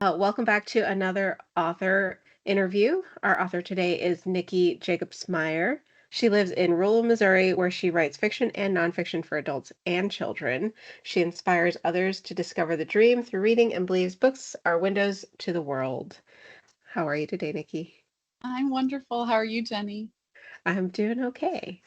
Welcome back to another author interview. Our author today is Nicki Jacobsmeyer. She lives in rural Missouri where she writes fiction and nonfiction for adults and children. She inspires others to discover the dream through reading and believes books are windows to the world. How are you today, Nicki? I'm wonderful. How are you, Jenny? I'm doing okay.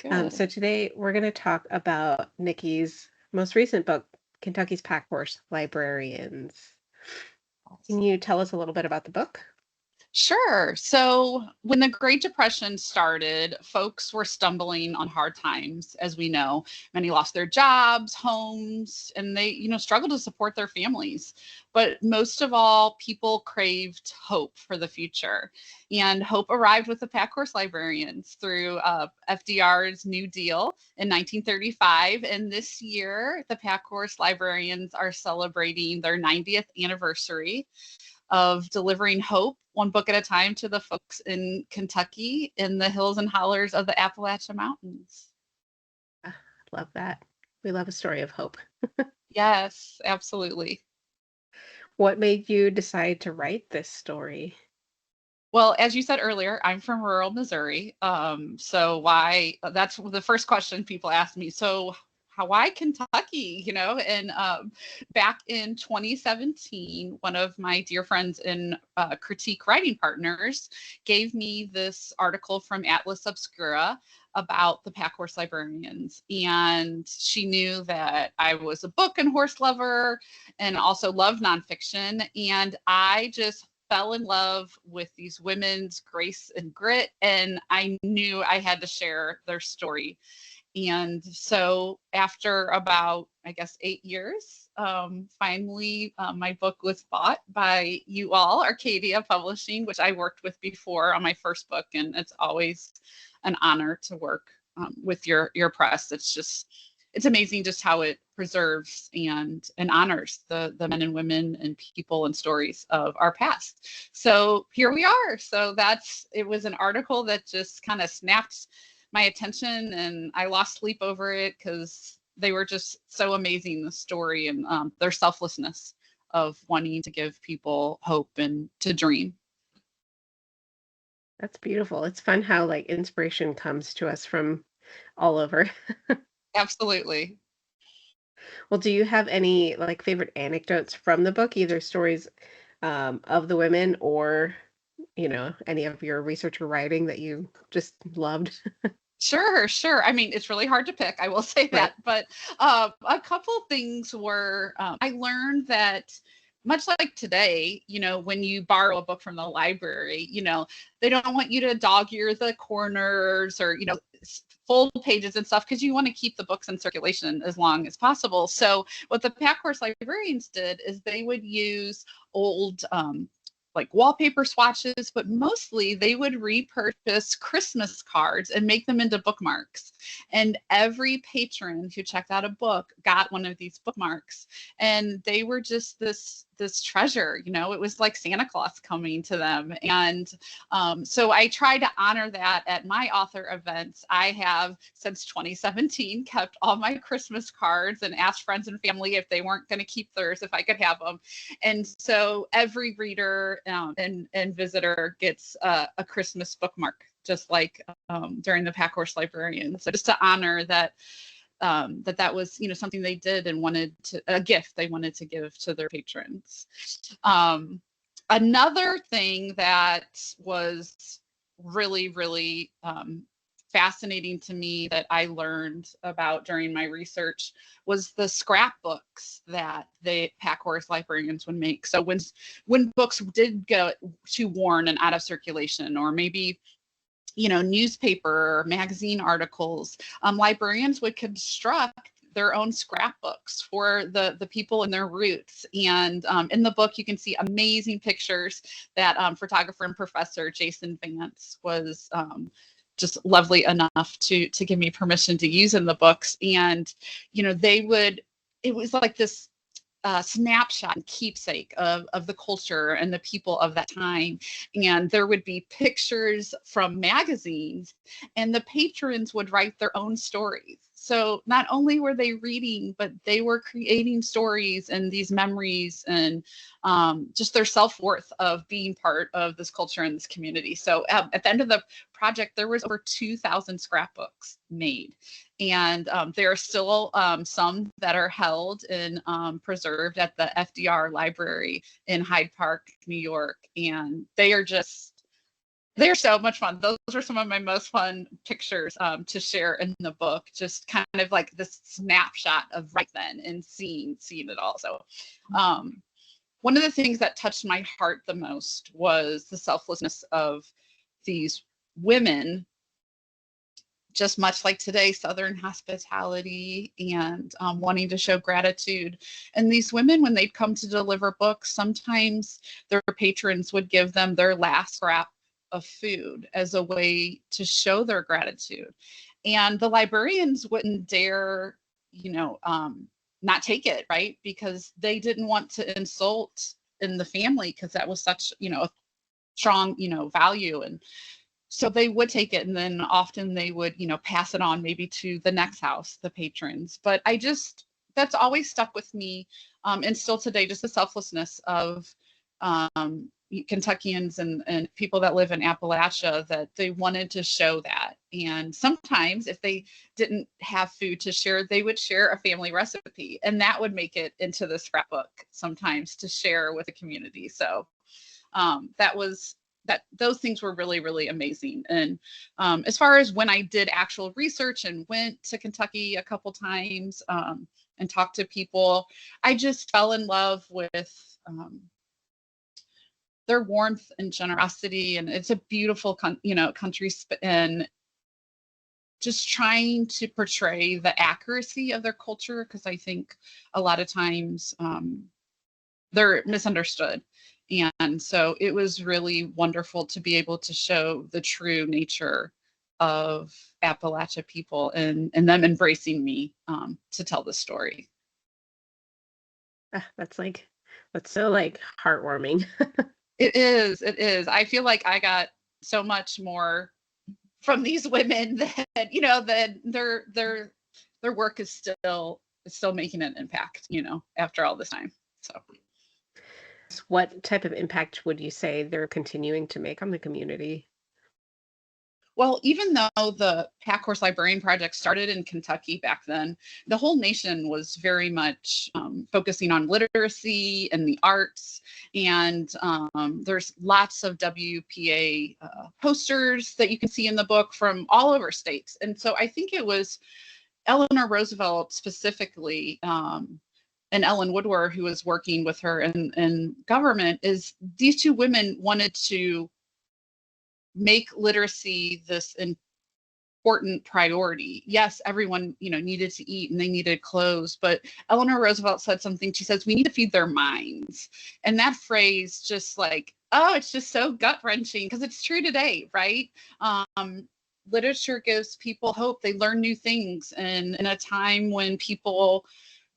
So Good. today we're going to talk about Nicki's most recent book, Kentucky's Packhorse, Librarians. Can you tell us a little bit about the book? Sure. So when the Great Depression started, folks were stumbling on hard times, as we know. Many lost their jobs, homes, and they, struggled to support their families. But most of all, people craved hope for the future. And hope arrived with the Packhorse Librarians through FDR's New Deal in 1935. And this year, the Packhorse Librarians are celebrating their 90th anniversary of delivering hope one book at a time to the folks in Kentucky in the hills and hollers of the Appalachian Mountains. Love that. We love a story of hope. Yes, absolutely. What made you decide to write this story? Well, as you said earlier, I'm from rural Missouri. So why, that's the first question people ask me. So why Kentucky, and back in 2017, one of my dear friends and critique writing partners gave me this article from Atlas Obscura about the Packhorse Librarians. And she knew that I was a book and horse lover and also loved nonfiction. And I just fell in love with these women's grace and grit, and I knew I had to share their story. And so after about, I guess, 8 years, finally my book was bought by you all, Arcadia Publishing, which I worked with before on my first book. And it's always an honor to work with your press. It's amazing just how it preserves and honors the men and women and people and stories of our past. So here we are. So it was an article that just kind of snapped my attention, and I lost sleep over it because they were just so amazing, the story and their selflessness of wanting to give people hope and to dream. That's beautiful. It's fun how like inspiration comes to us from all over. Absolutely. Well, do you have any like favorite anecdotes from the book, either stories of the women or, any of your research or writing that you just loved? Sure, sure. I mean, it's really hard to pick, I will say Right. that. But a couple things were I learned that much like today, when you borrow a book from the library, they don't want you to dog ear the corners or, full pages and stuff because you want to keep the books in circulation as long as possible. So what the Packhorse librarians did is they would use old like wallpaper swatches, but mostly they would repurchase Christmas cards and make them into bookmarks. And every patron who checked out a book got one of these bookmarks. And they were just this treasure, it was like Santa Claus coming to them. And so I try to honor that at my author events. I have since 2017 kept all my Christmas cards and asked friends and family if they weren't going to keep theirs, if I could have them. And so every reader and visitor gets a Christmas bookmark, just like during the Packhorse Librarians. So just to honor that that was something they did and wanted to, a gift they wanted to give to their patrons. Another thing that was really, really fascinating to me that I learned about during my research was the scrapbooks that the Packhorse librarians would make. So when books did go too worn and out of circulation, or maybe newspaper or magazine articles, librarians would construct their own scrapbooks for the people and their roots. And in the book, you can see amazing pictures that photographer and professor Jason Vance was just lovely enough to give me permission to use in the books. And it was like this snapshot and keepsake of the culture and the people of that time. And there would be pictures from magazines, and the patrons would write their own stories. So not only were they reading, but they were creating stories and these memories and just their self-worth of being part of this culture and this community. So at the end of the project, there was over 2,000 scrapbooks made. And there are still some that are held and preserved at the FDR Library in Hyde Park, New York. And they're so much fun. Those are some of my most fun pictures to share in the book. Just kind of like this snapshot of right then and seeing it all. So one of the things that touched my heart the most was the selflessness of these women, just much like today, Southern hospitality and wanting to show gratitude. And these women, when they'd come to deliver books, sometimes their patrons would give them their last scrap of food as a way to show their gratitude. And the librarians wouldn't dare, not take it, right? Because they didn't want to insult in the family, because that was such, a strong, value. And so they would take it, and then often they would, pass it on maybe to the next house, the patrons. But that's always stuck with me. And still today, just the selflessness of Kentuckians and people that live in Appalachia, that they wanted to show that. And sometimes if they didn't have food to share, they would share a family recipe, and that would make it into the scrapbook sometimes to share with the community. So those things were really, really amazing. And as far as when I did actual research and went to Kentucky a couple times and talked to people, I just fell in love with their warmth and generosity. And it's a beautiful, country, and just trying to portray the accuracy of their culture, because I think a lot of times they're misunderstood. And so it was really wonderful to be able to show the true nature of Appalachia people and them embracing me to tell the story. That's so like heartwarming. It is. I feel like I got so much more from these women that, that their work is still making an impact, after all this time. So. What type of impact would you say they're continuing to make on the community? Well, even though the Packhorse Librarian Project started in Kentucky back then, the whole nation was very much focusing on literacy and the arts. And there's lots of WPA posters that you can see in the book from all over states. And so I think it was Eleanor Roosevelt specifically, and Ellen Woodward, who was working with her in government, is these two women wanted to make literacy this important priority. Yes, everyone, needed to eat and they needed clothes, but Eleanor Roosevelt said something. She says, we need to feed their minds. And that phrase just like, it's just so gut wrenching, because it's true today, right? Literature gives people hope. They learn new things. And in a time when people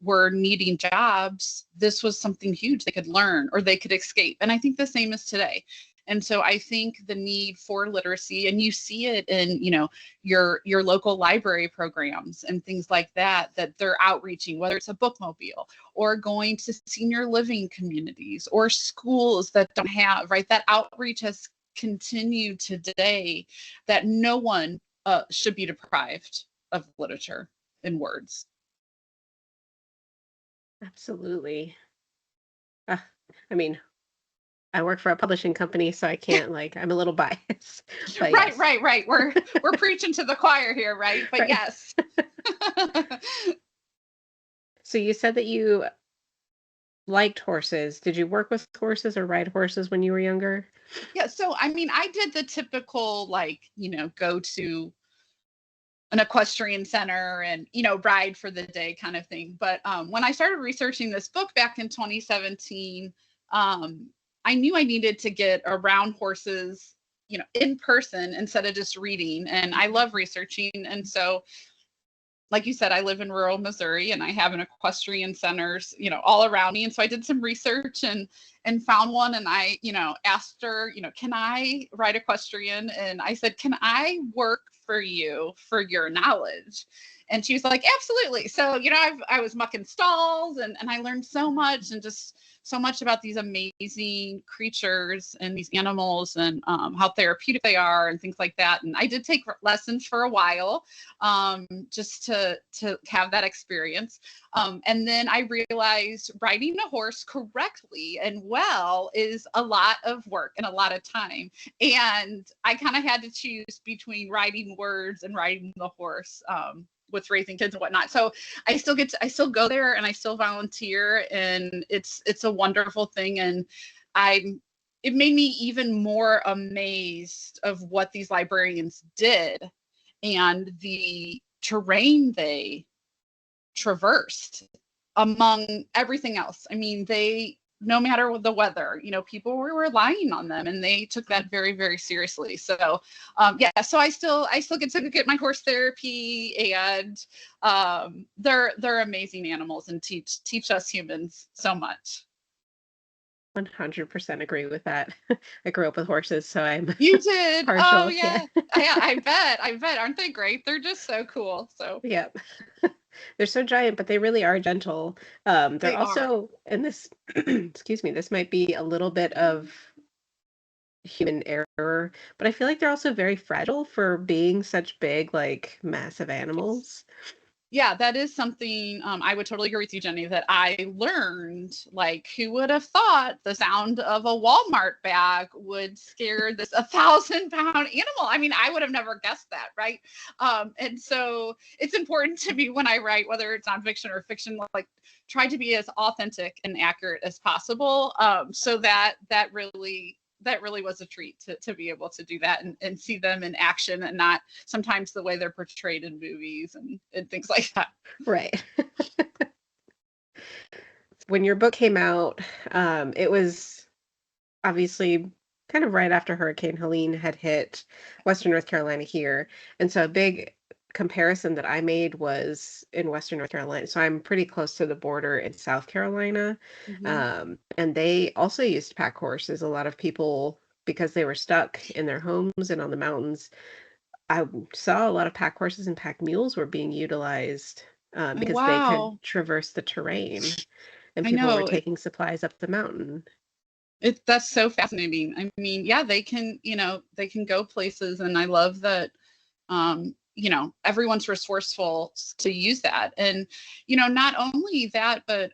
were needing jobs, this was something huge they could learn or they could escape. And I think the same is today. And so I think the need for literacy, and you see it in, your local library programs and things like that they're outreaching, whether it's a bookmobile or going to senior living communities or schools that don't have, right? That outreach has continued today, that no one should be deprived of literature and words. Absolutely. I mean, I work for a publishing company, so I can't I'm a little biased. But right, yes. right. We're preaching to the choir here, right? But right. Yes. So you said that you liked horses. Did you work with horses or ride horses when you were younger? Yeah. So, I mean, I did the typical, go to an equestrian center and, ride for the day kind of thing. But when I started researching this book back in 2017, I knew I needed to get around horses, in person instead of just reading. And I love researching. And so, like you said, I live in rural Missouri and I have an equestrian centers, all around me. And so I did some research and found one, and I, asked her, can I ride equestrian? And I said, can I work for you for your knowledge? And she was like, absolutely. So, I was mucking stalls, and I learned so much, and just so much about these amazing creatures and these animals, and how therapeutic they are and things like that. And I did take lessons for a while, just to have that experience. And then I realized riding a horse correctly and well is a lot of work and a lot of time. And I kind of had to choose between riding words and riding the horse, with raising kids and whatnot. So I still go there, and I still volunteer, and it's a wonderful thing. And it made me even more amazed of what these librarians did and the terrain they traversed among everything else. I mean, no matter the weather, people were relying on them, and they took that very, very seriously. So, so I still get to get my horse therapy, and they're amazing animals, and teach us humans so much. 100% agree with that. I grew up with horses, so I'm You did? Oh, partial. yeah. Yeah, I bet. Aren't they great? They're just so cool. So Yeah. They're so giant, but they really are gentle. They're they are. also, and this, excuse me, this might be a little bit of human error, but I feel like they're also very fragile for being such big, like massive Yes. animals. Yeah, that is something, I would totally agree with you, Jenny, that I learned. Like, who would have thought the sound of a Walmart bag would scare this 1,000-pound animal? I mean, I would have never guessed that, right? And so it's important to me when I write, whether it's nonfiction or fiction, like try to be as authentic and accurate as possible. So that really was a treat to be able to do that, and see them in action, and not sometimes the way they're portrayed in movies and things like that. Right. When your book came out, it was obviously kind of right after Hurricane Helene had hit Western North Carolina here. And so a big comparison that I made was in Western North Carolina. So I'm pretty close to the border in South Carolina. Mm-hmm. And they also used pack horses. A lot of people, because they were stuck in their homes and on the mountains, I saw a lot of pack horses and pack mules were being utilized Oh, because they could wow. traverse the terrain and I people were know. taking supplies up the mountain. That's so fascinating. I mean, yeah, they can go places, and I love that. Everyone's resourceful to use that. And not only that, but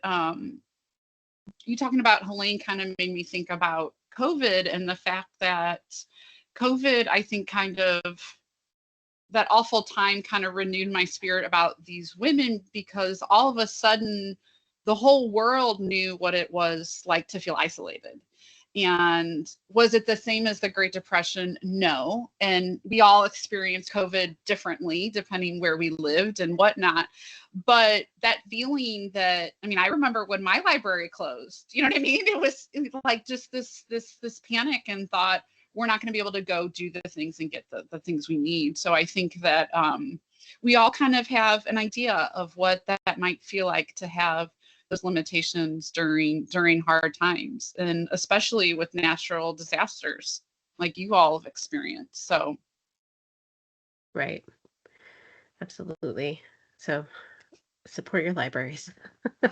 you talking about Helene kind of made me think about COVID, and the fact that COVID, I think, kind of, that awful time kind of renewed my spirit about these women, because all of a sudden the whole world knew what it was like to feel isolated. And was it the same as the Great Depression? No. And we all experienced COVID differently depending where we lived and whatnot. But that feeling that, I mean, I remember when my library closed, you know what I mean? It was like just this panic, and thought, we're not going to be able to go do the things and get the things we need. So I think that we all kind of have an idea of what that might feel like, to have those limitations during hard times, and especially with natural disasters like you all have experienced. So Right. Absolutely. So support your libraries.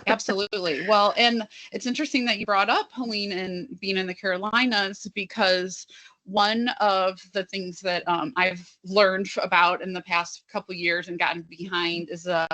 absolutely. Well, and it's interesting that you brought up Helene and being in the Carolinas, because one of the things that I've learned about in the past couple years and gotten behind is a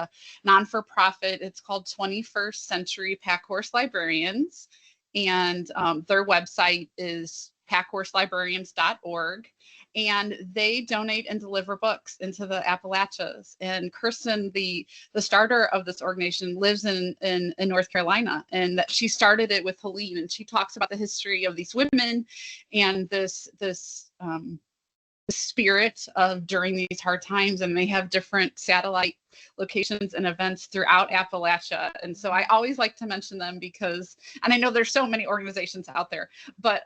non-for-profit. It's called 21st Century Packhorse Librarians, and their website is packhorse-librarians.org. And they donate and deliver books into the Appalachians. And Kirsten, the starter of this organization, lives in North Carolina, and that she started it with Helene. And she talks about the history of these women, and this spirit of during these hard times. And they have different satellite locations and events throughout Appalachia. And so I always like to mention them, because, and I know there's so many organizations out there, but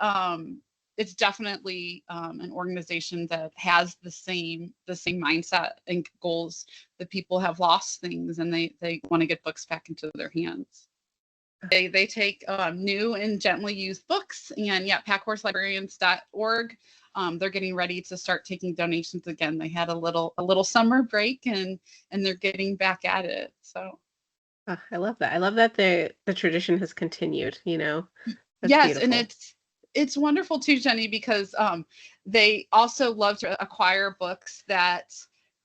it's definitely an organization that has the same mindset and goals, that people have lost things, and they want to get books back into their hands. They take new and gently used books, and yeah, packhorse.librarians.org. They're getting ready to start taking donations again. They had a little summer break, and they're getting back at it. So I love that. I love that the tradition has continued, you know. That's yes, and beautiful. it's wonderful too, Jenny, because they also love to acquire books that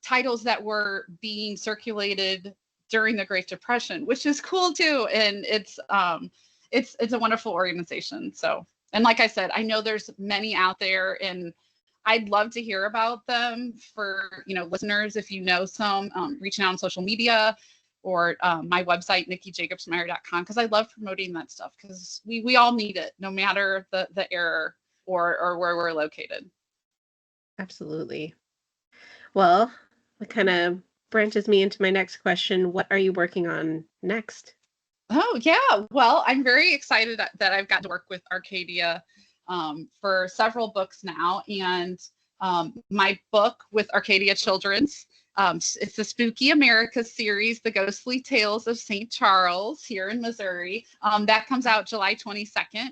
titles that were being circulated during the Great Depression, which is cool too. And it's a wonderful organization. So, and like I said, I know there's many out there, and I'd love to hear about them for listeners. If you know some, reaching out on social media or my website, nikkijacobsmeyer.com, because I love promoting that stuff, because we all need it, no matter the era or where we're located. Absolutely. Well, it kind of branches me into my next question. What are you working on next? Oh, yeah. Well, I'm very excited that I've got to work with Arcadia for several books now. And my book with Arcadia Children's, it's the Spooky America series, The Ghostly Tales of St. Charles here in Missouri. That comes out July 22nd.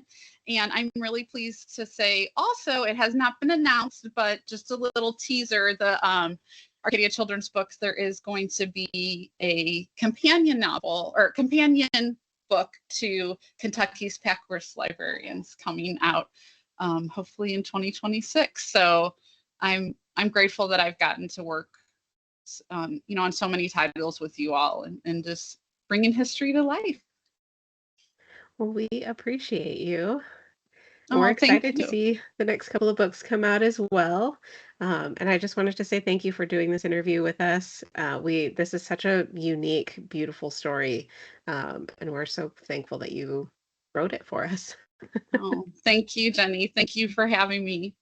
And I'm really pleased to say also, it has not been announced, but just a little teaser, the Arcadia Children's Books, there is going to be a companion novel or companion book to Kentucky's Packhorse Librarians coming out hopefully in 2026. So I'm grateful that I've gotten to work on so many titles with you all, and just bringing history to life. Well, we appreciate you. And we're Oh, thank excited to you. see the next couple of books come out as well. And I just wanted to say thank you for doing this interview with us. This is such a unique, beautiful story, and we're so thankful that you wrote it for us. Oh, thank you, Jenny. Thank you for having me.